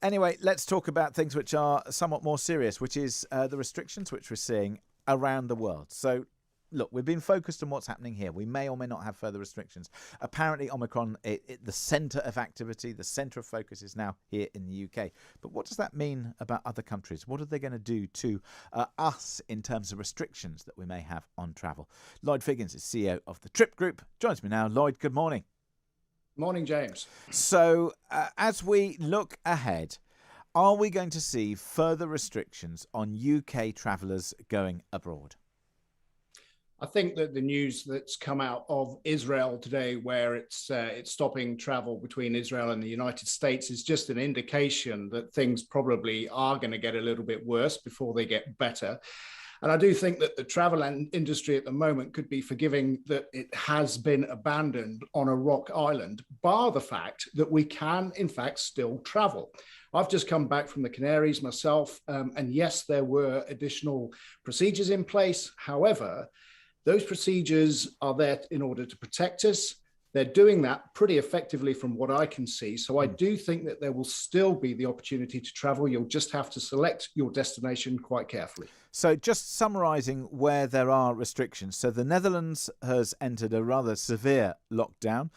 Anyway, let's talk about things which are somewhat more serious, which is the restrictions which we're seeing around the world. So, look, we've been focused on what's happening here. We may or may not have further restrictions. Apparently, Omicron, the centre of activity, the centre of focus is now here in the UK. But what does that mean about other countries? What are they going to do to us in terms of restrictions that we may have on travel? Lloyd Figgins is CEO of the Trip Group. Joins me now. Lloyd, good morning. Morning, James. So, as we look ahead, are we going to see further restrictions on UK travellers going abroad? I think that the news that's come out of Israel today, where it's stopping travel between Israel and the United States, is just an indication that things probably are going to get a little bit worse before they get better. And I do think that the travel industry at the moment could be forgiving that it has been abandoned on a rock island, bar the fact that we can, in fact, still travel. I've just come back from the Canaries myself, and yes, there were additional procedures in place. However, those procedures are there in order to protect us. They're doing that pretty effectively from what I can see. So I do think that there will still be the opportunity to travel. You'll just have to select your destination quite carefully. So just summarising where there are restrictions. So the Netherlands has entered a rather severe lockdown.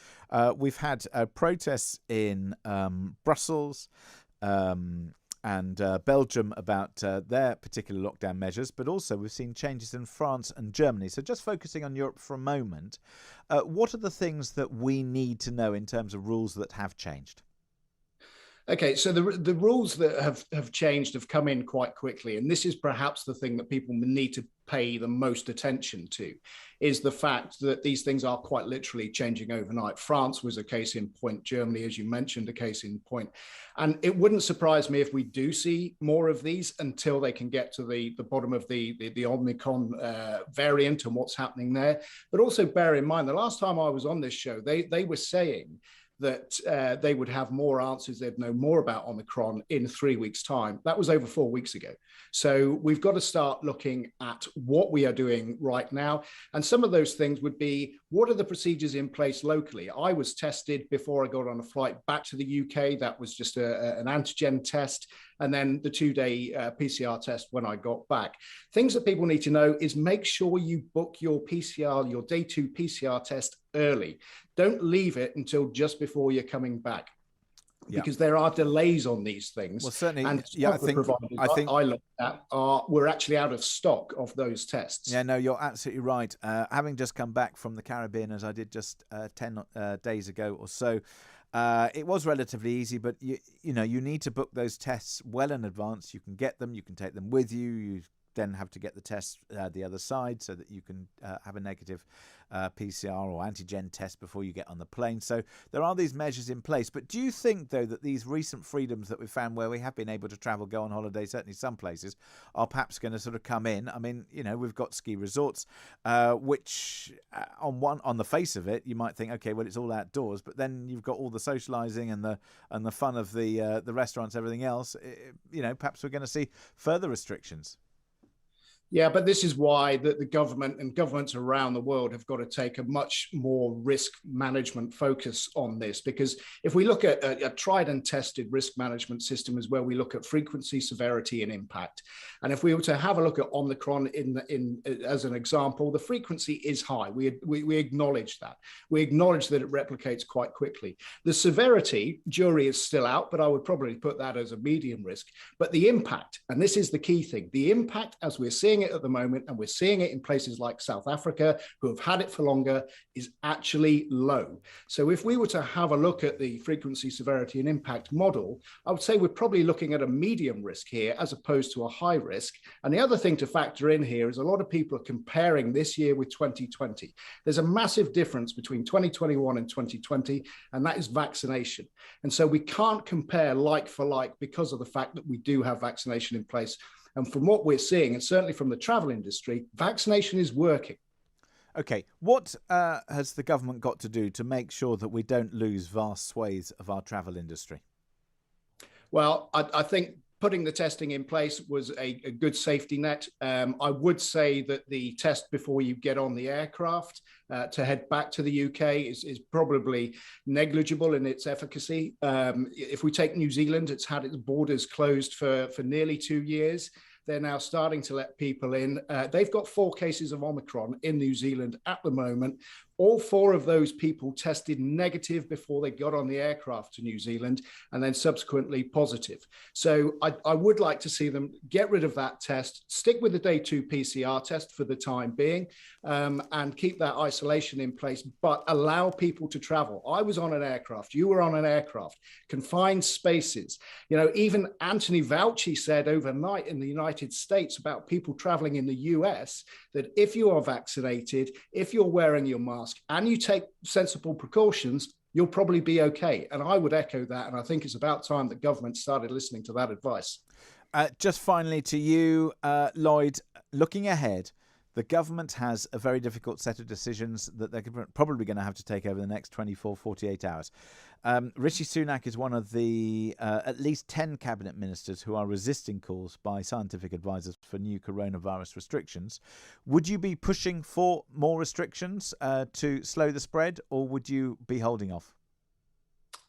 We've had protests in Brussels, and Belgium about their particular lockdown measures, but also we've seen changes in France and Germany. So just focusing on Europe for a moment, what are the things that we need to know in terms of rules that have changed? Okay, so the rules that have changed have come in quite quickly, and this is perhaps the thing that people need to pay the most attention to, is the fact that these things are quite literally changing overnight. France was a case in point, Germany, as you mentioned, a case in point. And it wouldn't surprise me if we do see more of these until they can get to the bottom of the Omicron variant and what's happening there. But also bear in mind, the last time I was on this show, they were saying that they would have more answers, they'd know more about Omicron in 3 weeks' time. That was over 4 weeks ago. So we've got to start looking at what we are doing right now. And some of those things would be, what are the procedures in place locally? I was tested before I got on a flight back to the UK. That was just an antigen test. And then the 2-day PCR test when I got back. Things that people need to know is make sure you book your PCR, your day 2 PCR test early. Don't leave it until just before you're coming back. Yeah. Because there are delays on these things. Well, certainly, and yeah, I think I looked at we're actually out of stock of those tests. Yeah, no, you're absolutely right. Having just come back from the Caribbean, as I did just 10 days ago or so, it was relatively easy, but you need to book those tests well in advance. You can get them, you can take them with you. You then have to get the test the other side so that you can have a negative PCR or antigen test before you get on the plane. So there are these measures in place. But do you think, though, that these recent freedoms that we've found where we have been able to travel, go on holiday, certainly some places, are perhaps going to sort of come in? I mean, we've got ski resorts, which on the face of it, you might think, okay, well, it's all outdoors. But then you've got all the socialising and the fun of the restaurants, everything else. Perhaps we're going to see further restrictions. Yeah, but this is why the government and governments around the world have got to take a much more risk management focus on this. Because if we look at a tried and tested risk management system, is where we look at frequency, severity, and impact. And if we were to have a look at Omicron as an example, the frequency is high. We acknowledge that. We acknowledge that it replicates quite quickly. The severity, jury is still out, but I would probably put that as a medium risk. But the impact, and this is the key thing, the impact, as we're seeing it at the moment, and we're seeing it in places like South Africa, who have had it for longer, is actually low. So if we were to have a look at the frequency, severity, and impact model, I would say we're probably looking at a medium risk here as opposed to a high risk. And the other thing to factor in here is a lot of people are comparing this year with 2020. There's a massive difference between 2021 and 2020, and that is vaccination. And so we can't compare like for like because of the fact that we do have vaccination in place. And from what we're seeing, and certainly from the travel industry, vaccination is working. Okay, what has the government got to do to make sure that we don't lose vast swathes of our travel industry? Well, I think putting the testing in place was a good safety net. I would say that the test before you get on the aircraft to head back to the UK is probably negligible in its efficacy. If we take New Zealand, it's had its borders closed for nearly 2 years. They're now starting to let people in. They've got 4 cases of Omicron in New Zealand at the moment. All 4 of those people tested negative before they got on the aircraft to New Zealand, and then subsequently positive. So I would like to see them get rid of that test, stick with the day 2 PCR test for the time being, and keep that isolation in place, but allow people to travel. I was on an aircraft, you were on an aircraft, confined spaces. You know, even Anthony Fauci said overnight in the United States about people traveling in the US that if you are vaccinated, if you're wearing your mask, and you take sensible precautions, you'll probably be okay. And I would echo that. And I think it's about time that government started listening to that advice. Just finally to you, Lloyd, looking ahead, the government has a very difficult set of decisions that they're probably going to have to take over the next 24, 48 hours. Rishi Sunak is one of the at least 10 cabinet ministers who are resisting calls by scientific advisors for new coronavirus restrictions. Would you be pushing for more restrictions to slow the spread, or would you be holding off?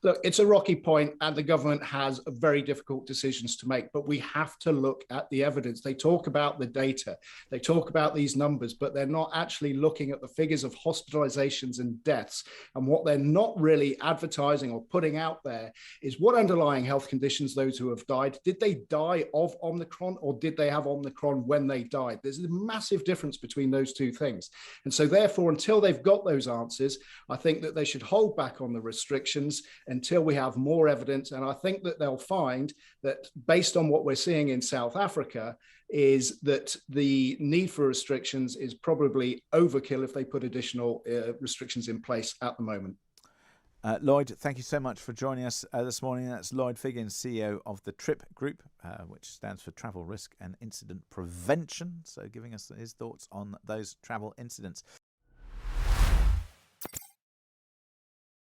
Look, it's a rocky point, and the government has very difficult decisions to make, but we have to look at the evidence. They talk about the data, they talk about these numbers, but they're not actually looking at the figures of hospitalizations and deaths. And what they're not really advertising or putting out there is what underlying health conditions those who have died. Did they die of Omicron, or did they have Omicron when they died? There's a massive difference between those two things. And so therefore, until they've got those answers, I think that they should hold back on the restrictions until we have more evidence. And I think that they'll find that based on what we're seeing in South Africa is that the need for restrictions is probably overkill if they put additional restrictions in place at the moment. Lloyd, thank you so much for joining us this morning. That's Lloyd Figgins, CEO of the TRIP Group, which stands for Travel Risk and Incident Prevention. So giving us his thoughts on those travel incidents.